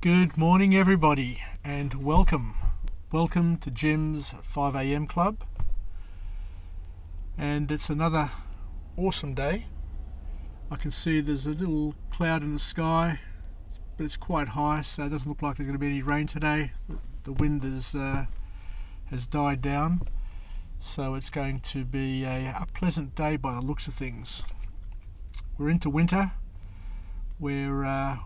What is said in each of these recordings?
Good morning everybody and welcome to Jim's 5am Club, and it's another awesome day. I can see there's a little cloud in the sky, but it's quite high, so it doesn't look like there's going to be any rain today. The wind has died down, so it's going to be a pleasant day by the looks of things. We're into winter. We're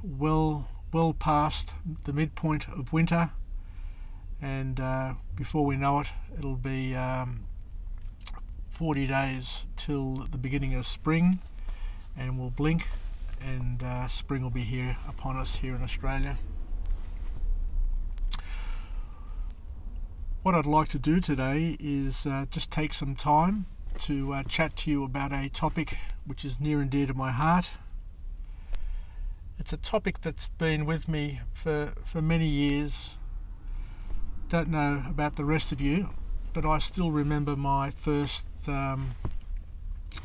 well past the midpoint of winter, and before we know it, it'll be 40 days till the beginning of spring, and we'll blink and spring will be here upon us here in Australia. What I'd like to do today is just take some time to chat to you about a topic which is near and dear to my heart. It's a topic that's been with me for many years. Don't know about the rest of you, but I still remember my first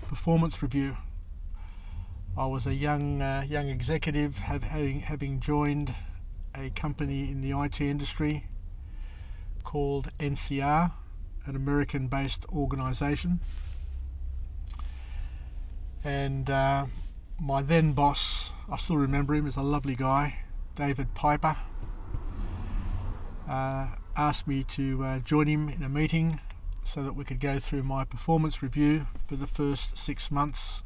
performance review. I was a young executive, having joined a company in the IT industry called NCR, an American-based organisation, and my then boss, I still remember him, is a lovely guy, David Piper, asked me to join him in a meeting so that we could go through my performance review for the first 6 months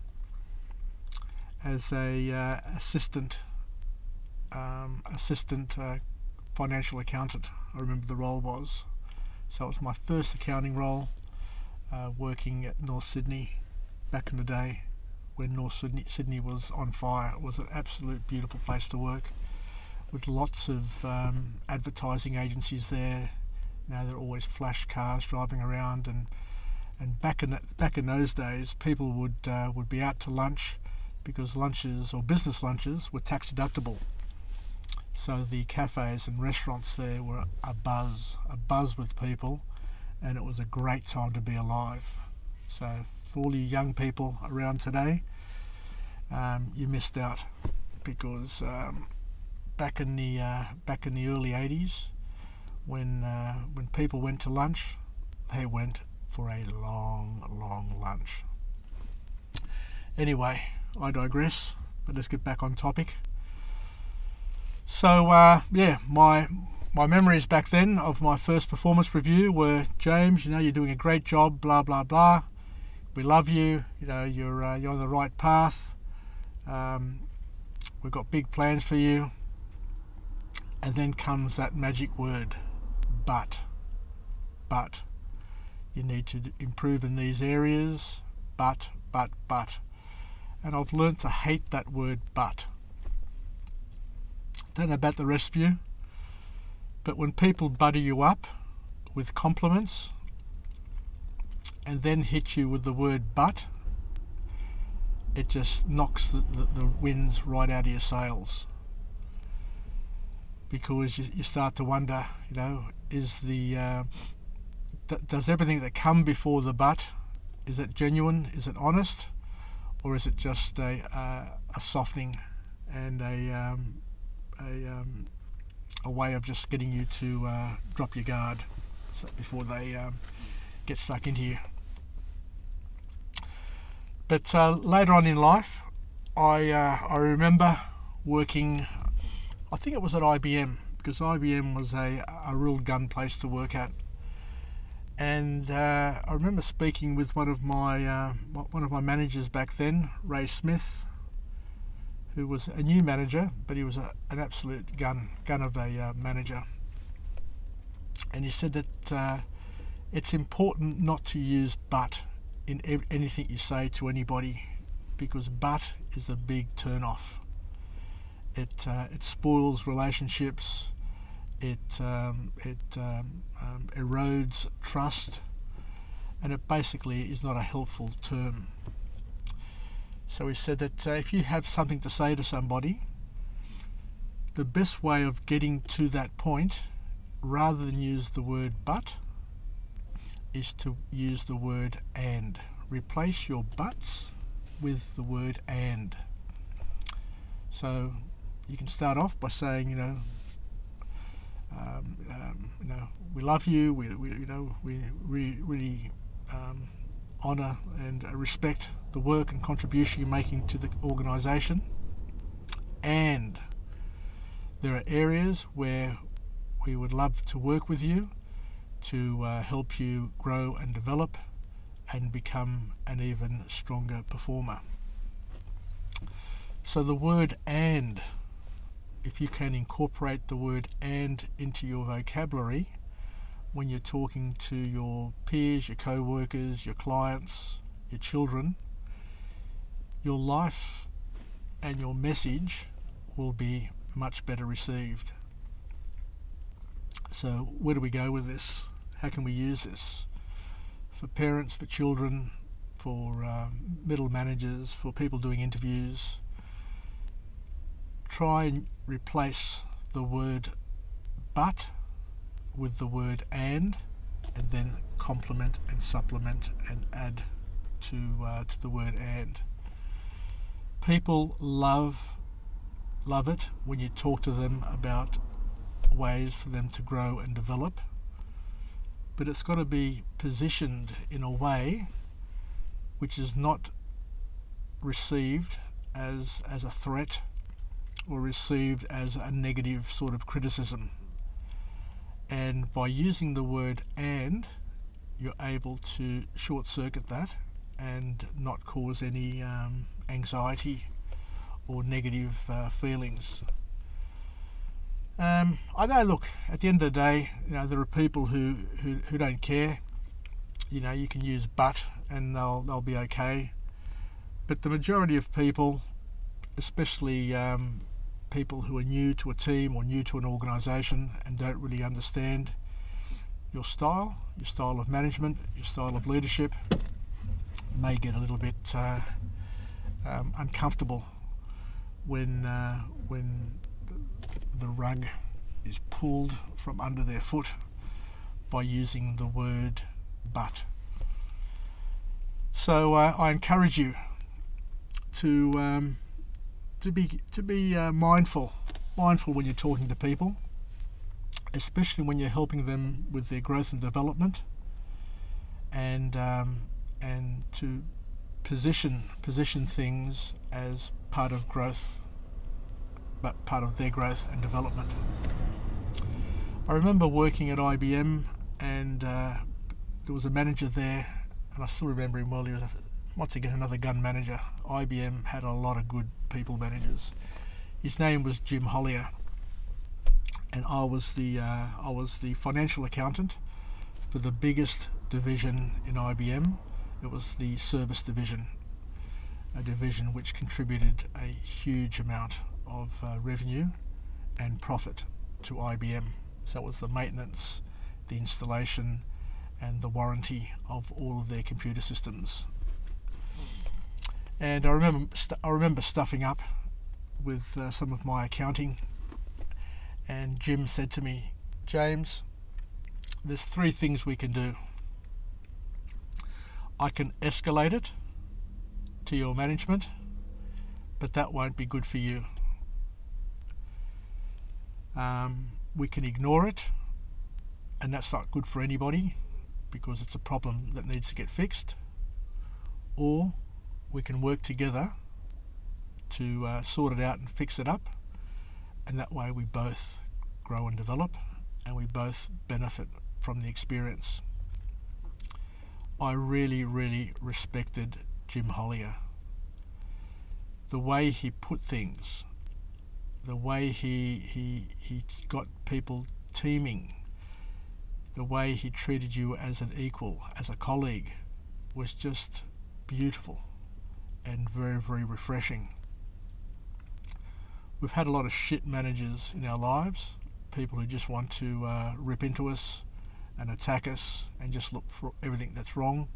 as a assistant financial accountant. I remember the role was. So it was my first accounting role, working at North Sydney back in the day when North Sydney was on fire. It was an absolute beautiful place to work, with lots of advertising agencies there. Now there are always flash cars driving around, and back in those days, people would be out to lunch because lunches, or business lunches, were tax deductible. So the cafes and restaurants there were a buzz with people, and it was a great time to be alive. So for all you young people around today, you missed out, because back in the early 80s, when people went to lunch, they went for a long lunch. Anyway, I digress, but let's get back on topic. So my memories back then of my first performance review were, James, you're doing a great job, blah blah blah. We love you. You're on the right path. We've got big plans for you. And then comes that magic word, but. You need to improve in these areas, but. And I've learnt to hate that word, but. Don't know about the rest of you, but when people butter you up with compliments and then hit you with the word but, it just knocks the winds right out of your sails, because you start to wonder, does everything that come before the but, is it genuine, is it honest, or is it just a softening and a way of just getting you to drop your guard before they get stuck into you. But later on in life, I remember working, I think it was at IBM, because IBM was a real gun place to work at. And I remember speaking with one of my managers back then, Ray Smith, who was a new manager, but he was an absolute gun of a manager. And he said that it's important not to use but in anything you say to anybody, because but is a big turn off. It spoils relationships. It erodes trust, and it basically is not a helpful term. So he said that if you have something to say to somebody, the best way of getting to that point, rather than use the word but, is to use the word and. Replace your buts with the word and. So you can start off by saying, we love you. We really honour and respect the work and contribution you're making to the organisation. And there are areas where we would love to work with you to help you grow and develop and become an even stronger performer. So the word "and," if you can incorporate the word "and" into your vocabulary when you're talking to your peers, your co-workers, your clients, your children, your life and your message will be much better received. So where do we go with this? How can we use this? For parents, for children, for middle managers, for people doing interviews. Try and replace the word "but" with the word "and then complement and supplement and add to the word "and." People love it when you talk to them about ways for them to grow and develop, but it's got to be positioned in a way which is not received as a threat or received as a negative sort of criticism. And by using the word "and," you're able to short circuit that and not cause any anxiety or negative feelings. I know, look, at the end of the day, there are people who don't care. You can use "but" and they'll be okay. But the majority of people, especially people who are new to a team or new to an organisation and don't really understand your style of management, your style of leadership, may get a little bit uncomfortable when the rug is pulled from under their foot by using the word "but." So I encourage you to be mindful when you're talking to people, especially when you're helping them with their growth and development, and to position things as part of growth, but part of their growth and development. I remember working at IBM, and there was a manager there, and I still remember him well. He was once again another gun manager. IBM had a lot of good people managers. His name was Jim Hollier, and I was the financial accountant for the biggest division in IBM. It was the service division, a division which contributed a huge amount of revenue and profit to IBM. So it was the maintenance, the installation and the warranty of all of their computer systems. And I remember stuffing up with some of my accounting, and Jim said to me, "James, there's 3 things we can do. I can escalate it to your management, but that won't be good for you. We can ignore it, and that's not good for anybody because it's a problem that needs to get fixed, or we can work together to sort it out and fix it up, and that way we both grow and develop and we both benefit from the experience." I really, really respected Jim Hollier. The way he put things, the way he got people teaming, the way he treated you as an equal, as a colleague, was just beautiful and very, very refreshing. We've had a lot of shit managers in our lives, people who just want to rip into us and attack us and just look for everything that's wrong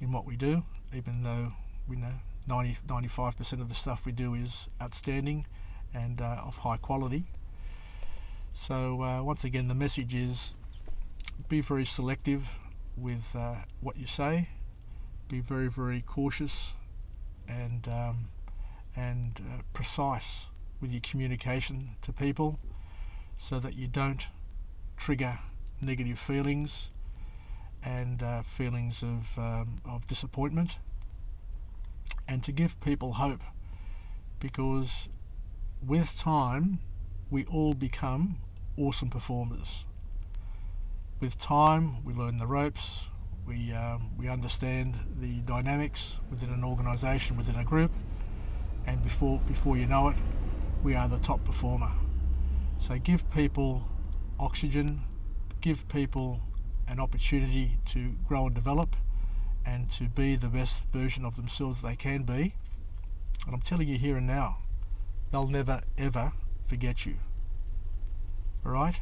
in what we do, even though we know 95% of the stuff we do is outstanding and of high quality. So once again, the message is be very selective with what you say, be very, very cautious and precise with your communication to people, so that you don't trigger negative feelings and feelings of disappointment, and to give people hope, because with time we all become awesome performers. With time we learn the ropes, we understand the dynamics within an organisation, within a group, and before you know it, we are the top performer. So give people oxygen, give people an opportunity to grow and develop and to be the best version of themselves they can be. And I'm telling you here and now, they'll never ever forget you. Alright?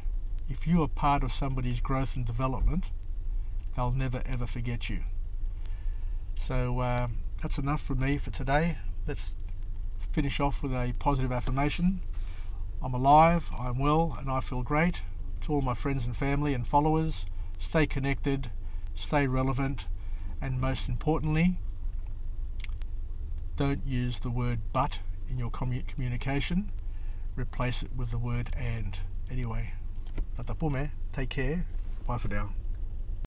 If you are part of somebody's growth and development, they'll never ever forget you. So that's enough from me for today. Let's finish off with a positive affirmation. I'm alive, I'm well, and I feel great. To all my friends and family and followers, stay connected, stay relevant, and most importantly, don't use the word but in your communication. Replace it with the word and. Anyway, tatapume, take care, bye for now.